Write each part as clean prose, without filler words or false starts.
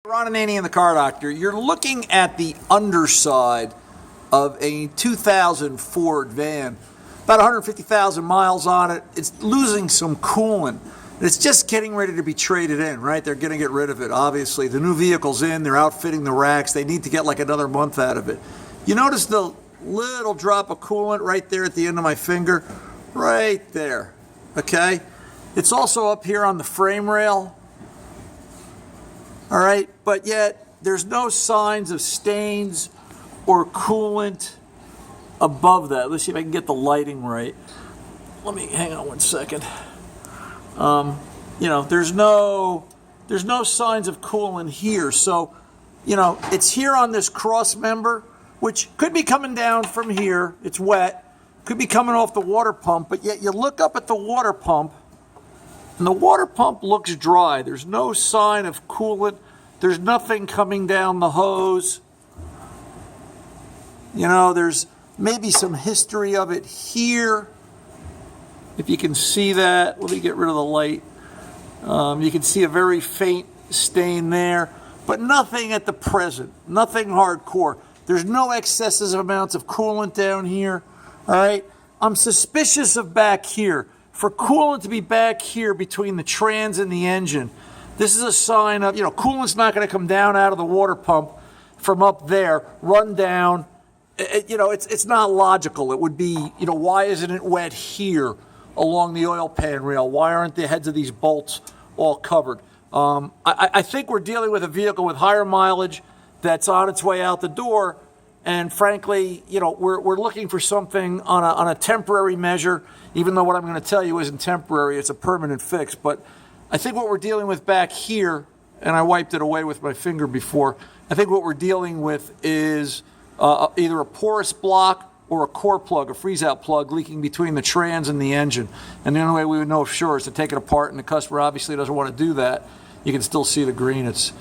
Ron and Annie and the Car Doctor. You're looking at the underside of a 2000 Ford van. About 150,000 miles on it. It's losing some coolant. It's just getting ready to be traded in, right? They're going to get rid of it, obviously. The new vehicle's in. They're outfitting the racks. They need to get like another month out of it. You notice the little drop of coolant right there at the end of my finger? Right there, okay? It's also up here on the frame rail. All right, but yet there's no signs of stains or coolant above that. Let's see if I can get the lighting right. Let me hang on one second. You know, there's no signs of coolant here. So, you know, it's here on this cross member, which could be coming down from here. It's wet. Could be coming off the water pump, but yet you look up at the water pump, and the water pump looks dry. There's no sign of coolant. There's nothing coming down the hose. You know, there's maybe some history of it here. If you can see that, let me get rid of the light. You can see a very faint stain there, but nothing at the present, nothing hardcore. There's no excessive amounts of coolant down here, all right? I'm suspicious of back here. For coolant to be back here between the trans and the engine, this is a sign of, you know, coolant's not going to come down out of the water pump from up there, run down. You know, it's not logical. It would be, you know, why isn't it wet here along the oil pan rail? Why aren't the heads of these bolts all covered? I think we're dealing with a vehicle with higher mileage that's on its way out the door. And frankly, you know, we're looking for something on a temporary measure, even though what I'm going to tell you isn't temporary, it's a permanent fix. But I think what we're dealing with back here, and I wiped it away with my finger before, I think what we're dealing with is either a porous block or a core plug, a freeze-out plug leaking between the trans and the engine. And the only way we would know for sure is to take it apart, and the customer obviously doesn't want to do that. You can still see the green. It's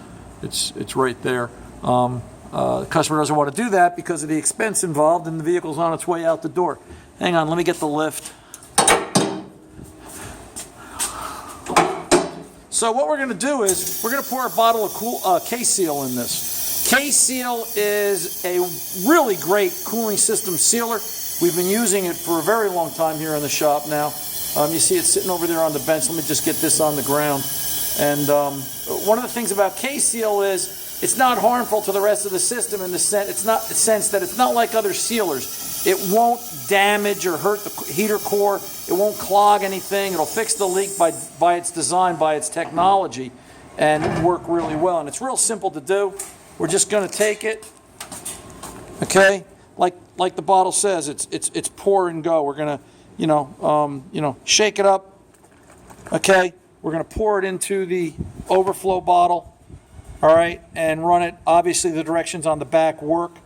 right there. The customer doesn't want to do that because of the expense involved, and the vehicle's on its way out the door. Hang on, let me get the lift. So what we're going to do is we're going to pour a bottle of K-Seal in this. K-Seal is a really great cooling system sealer. We've been using it for a very long time here in the shop now. You see it sitting over there on the bench. Let me just get this on the ground. And one of the things about K-Seal is it's not harmful to the rest of the system in the sense that it's not like other sealers. It won't damage or hurt the heater core. It won't clog anything. It'll fix the leak by its design, by its technology, and work really well. And it's real simple to do. We're just going to take it, okay, like the bottle says. It's pour and go. We're going to, shake it up, okay. We're going to pour it into the overflow bottle. All right, and run it. Obviously, the directions on the back work.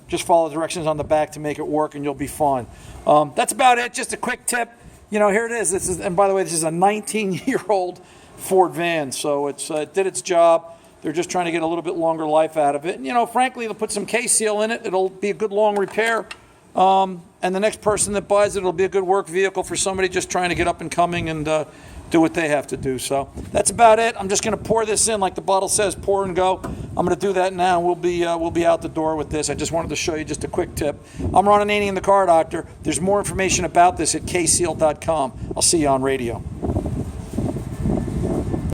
Just follow the directions on the back to make it work, and you'll be fine. That's about it. Just a quick tip. Here it is. And by the way, this is a 19-year-old Ford van, so it did its job. They're just trying to get a little bit longer life out of it. And frankly, they'll put some K-Seal in it. It'll be a good long repair. And the next person that buys it, it'll be a good work vehicle for somebody just trying to get up and coming and do what they have to do. So that's about it. I'm just going to pour this in like the bottle says, pour and go. I'm going to do that now. We'll be out the door with this. I just wanted to show you just a quick tip. I'm Ron and Annie and the Car Doctor. There's more information about this at kseal.com. I'll see you on radio.